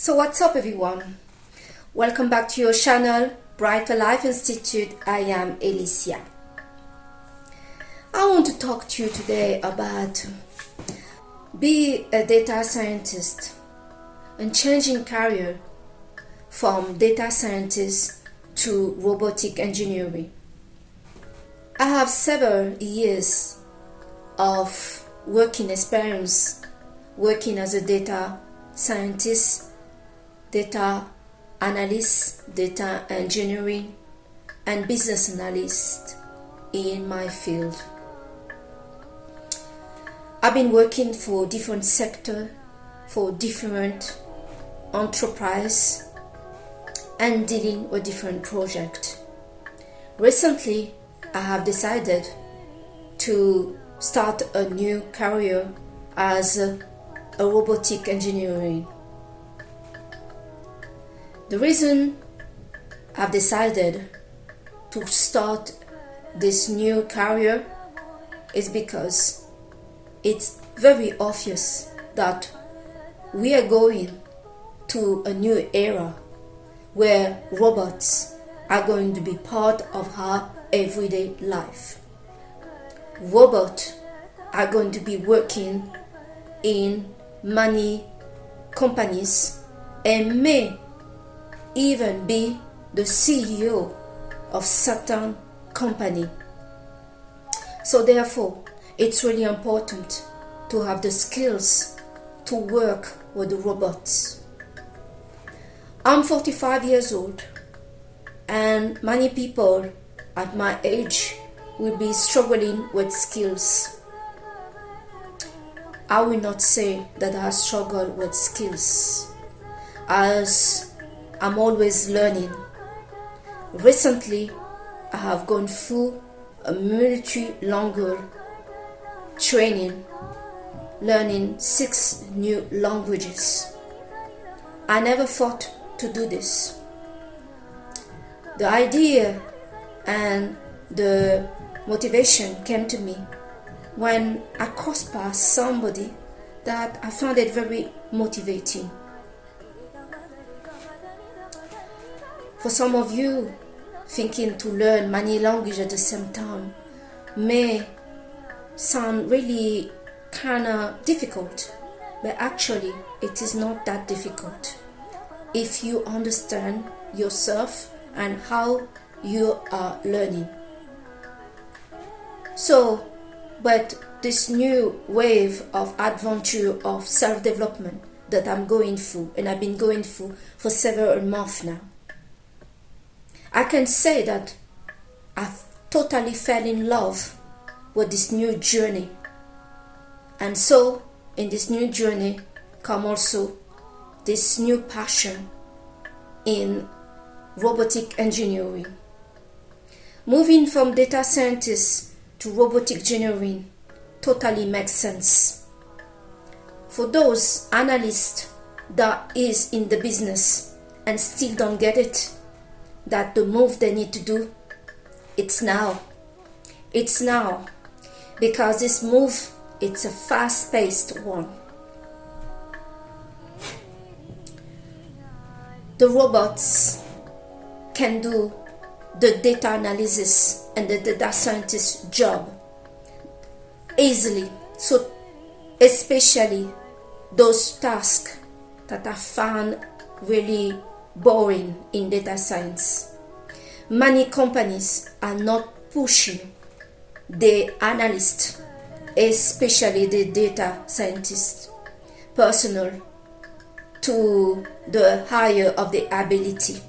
So what's up everyone? Welcome back to your channel, Brighter Life Institute. I am Alicia. I want to talk to you today about be a data scientist and changing career from data scientist to robotic engineering. I have several years of working experience working as a data scientist, data analyst, data engineering, and business analyst in my field. I've been working for different sectors, for different enterprise, and dealing with different projects. Recently, I have decided to start a new career as a robotic engineering. The reason I've decided to start this new career is because it's very obvious that we are going to a new era where robots are going to be part of our everyday life. Robots are going to be working in many companies and may even be the CEO of certain company. So therefore, it's really important to have the skills to work with the robots. I'm 45 years old, and many people at my age will be struggling with skills. I will not say that I struggle with skills, as I'm always learning. Recently, I have gone through a multi-language training, learning 6 new languages. I never thought to do this. The idea and the motivation came to me when I crossed past somebody that I found it very motivating. For some of you, thinking to learn many languages at the same time may sound really kind of difficult, but actually it is not that difficult if you understand yourself and how you are learning. So, but this new wave of adventure of self-development that I'm going through, and I've been going through for several months now, I can say that I totally fell in love with this new journey. And so, in this new journey, come also this new passion in robotic engineering. Moving from data scientist to robotic engineering totally makes sense. For those analysts that is in the business and still don't get it, that the move they need to do, it's now. It's now. Because this move, it's a fast-paced one. The robots can do the data analysis and the data scientist job easily. So especially those tasks that are found really boring in data science. Many companies are not pushing the analyst, especially the data scientist personnel, to the higher of the ability.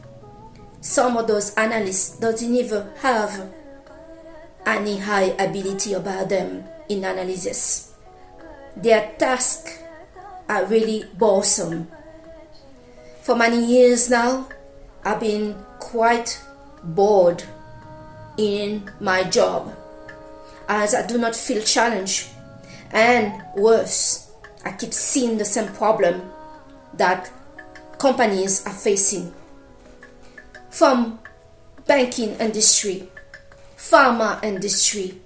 Some of those analysts doesn't even have any high ability about them in analysis. Their tasks are really boresome. For many years now, I've been quite bored in my job, as I do not feel challenged, and worse, I keep seeing the same problem that companies are facing. From banking industry, pharma industry,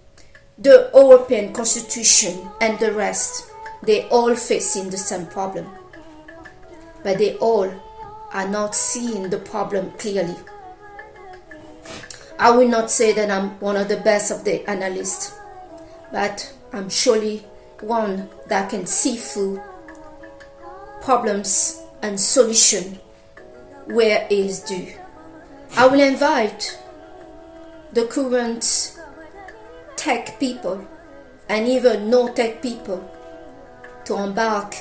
the European Constitution and the rest, they all facing the same problem. but they all are not seeing the problem clearly. I will not say that I'm one of the best of the analysts, but I'm surely one that can see through problems and solution where it is due. I will invite the current tech people and even no tech people to embark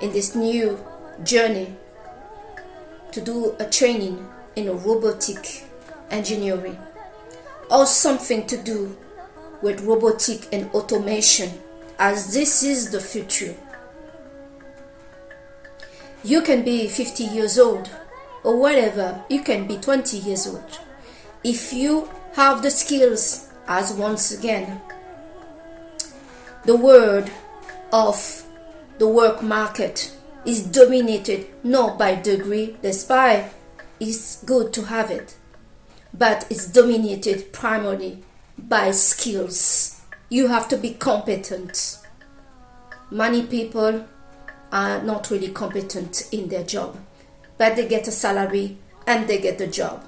in this new journey to do a training in robotic engineering or something to do with robotic and automation, as this is the future. You can be 50 years old or whatever, you can be 20 years old. If you have the skills, as once again, the word of the work market is dominated not by degree, despite it's good to have it, but it's dominated primarily by skills. You have to be competent. Many people are not really competent in their job, but they get a salary and they get the job.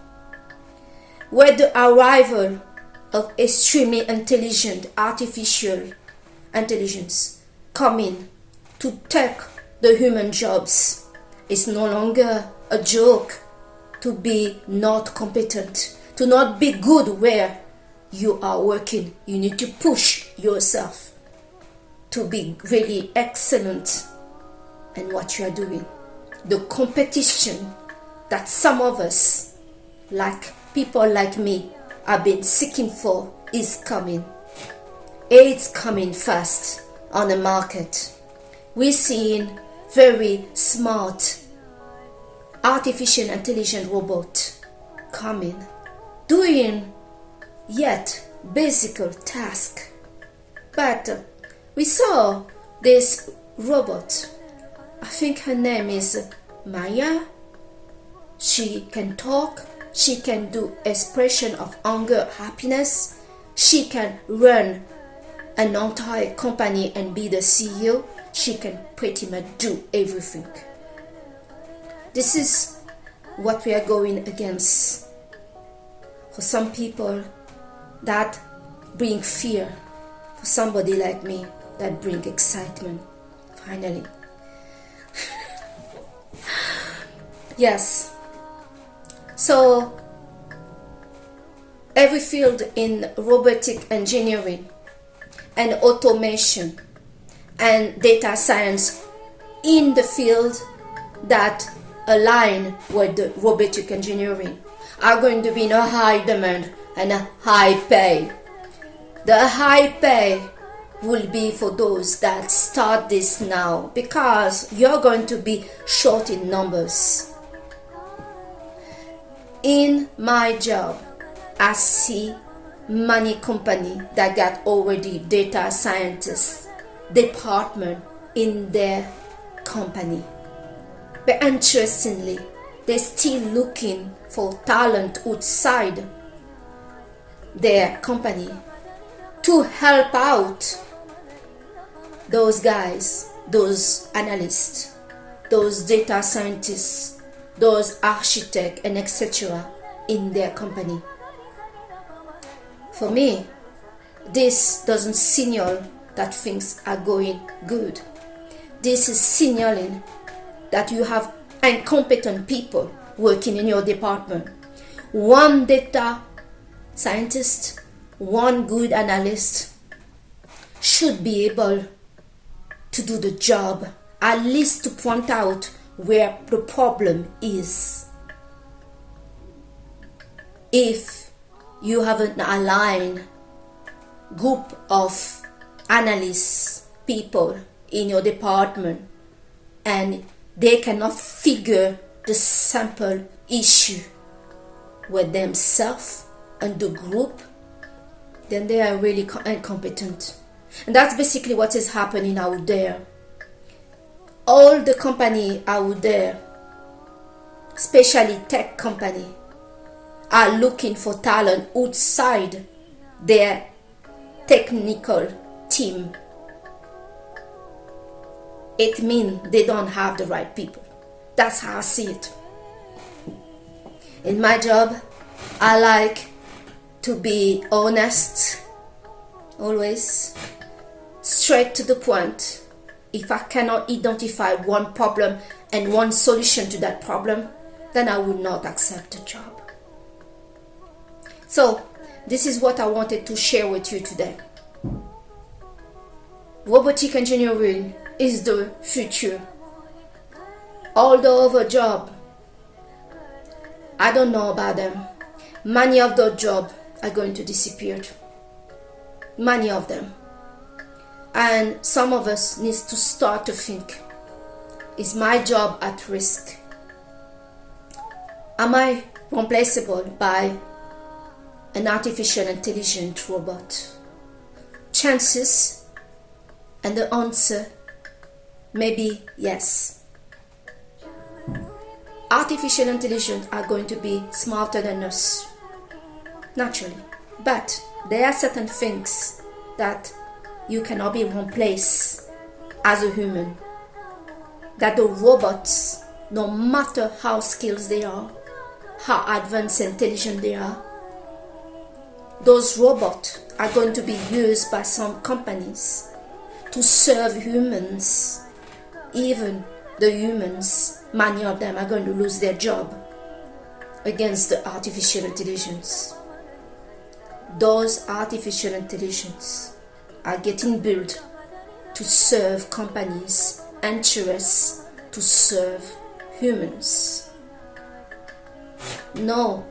With the arrival of extremely intelligent artificial intelligence coming to take the human jobs, it's no longer a joke to be not competent, to not be good where you are working. You need to push yourself to be really excellent in what you are doing. The competition that some of us, like people like me, have been seeking for is coming. It's coming fast on the market. We're seeing very smart artificial intelligent robot coming, doing yet basic task. But we saw this robot, I think her name is Maya. She can talk, she can do expression of anger, happiness, she can run an entire company and be the CEO. She can pretty much do everything. This is what we are going against. For some people, that bring fear. For somebody like me, that bring excitement. Finally. Yes. So, every field in robotic engineering and automation and data science in the field that align with the robotic engineering are going to be in a high demand and a high pay. The high pay will be for those that start this now, because you're going to be short in numbers. In my job, I see many companies that got already data scientists department in their company. But interestingly, they're still looking for talent outside their company to help out those guys, those analysts, those data scientists, those architects, and etc. in their company. For me, this doesn't signal that things are going good. This is signaling that you have incompetent people working in your department. One data scientist, one good analyst should be able to do the job, at least to point out where the problem is. If you have an aligned group of analysts, people in your department, and they cannot figure the simple issue with themselves and the group, then they are really incompetent. And that's basically what is happening out there. All the company out there, especially tech company, are looking for talent outside their technical team. It means they don't have the right people. That's how I see it. In my job, I like to be honest, always, straight to the point. If I cannot identify one problem and one solution to that problem, then I will not accept the job. So, this is what I wanted to share with you today. Robotic engineering is the future. All the other jobs, I don't know about them. Many of those jobs are going to disappear. Many of them. And some of us need to start to think, is my job at risk? Am I replaceable by an artificial intelligent robot? Chances, and the answer may be yes. Artificial intelligence are going to be smarter than us, naturally. But there are certain things that you cannot be replaced as a human. That the robots, no matter how skilled they are, how advanced and intelligent they are, those robots are going to be used by some companies to serve humans. Even the humans, many of them are going to lose their job against the artificial intelligence. Those artificial intelligence are getting built to serve companies' interests, to serve humans. No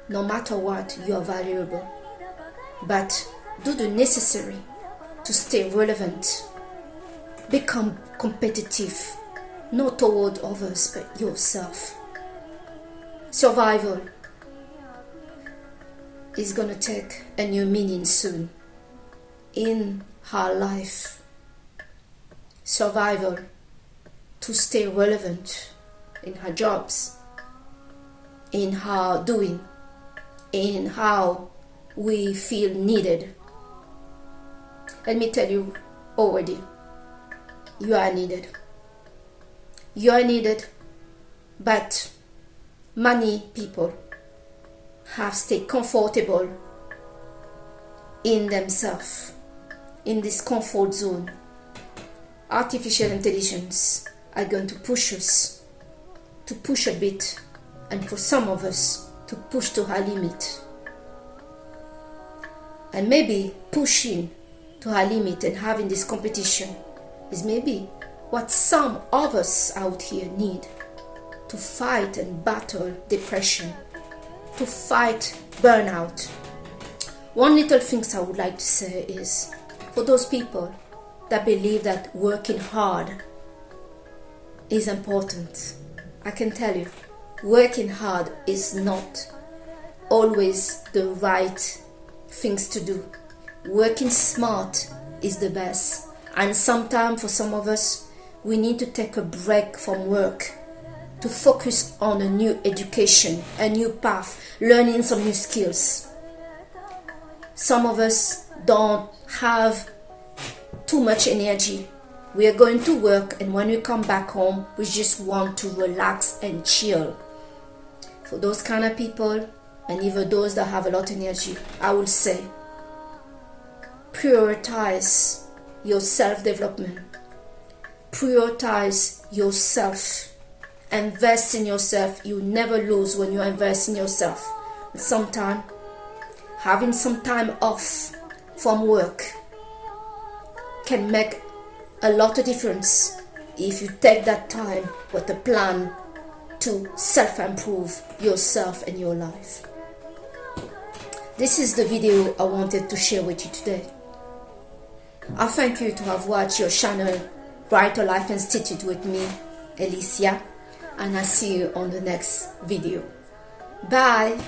matter what, you are valuable, but do the necessary to stay relevant. Become competitive, not toward others, but yourself. Survival is going to take a new meaning soon in her life. Survival to stay relevant in her jobs, in her doing, in how we feel needed. Let me tell you already, you are needed. You are needed, but many people have stayed comfortable in themselves, in this comfort zone. Artificial intelligence are going to push us, to push a bit, and for some of us to push to our limit. And maybe pushing to our limit and having this competition is maybe what some of us out here need to fight and battle depression, to fight burnout. One little thing I would like to say is, for those people that believe that working hard is important, I can tell you, working hard is not always the right things to do. Working smart is the best. And sometimes for some of us, we need to take a break from work to focus on a new education, a new path, learning some new skills. Some of us don't have too much energy. We are going to work, and when we come back home, we just want to relax and chill. For those kind of people, and even those that have a lot of energy, I will say, prioritize your self-development. Prioritize yourself. Invest in yourself. You never lose when you invest in yourself. Sometimes, having some time off from work can make a lot of difference if you take that time with a plan to self-improve yourself and your life. This is the video I wanted to share with you today. I thank you to have watched your channel Brighter Life Institute with me, Alicia, and I see you on the next video. Bye!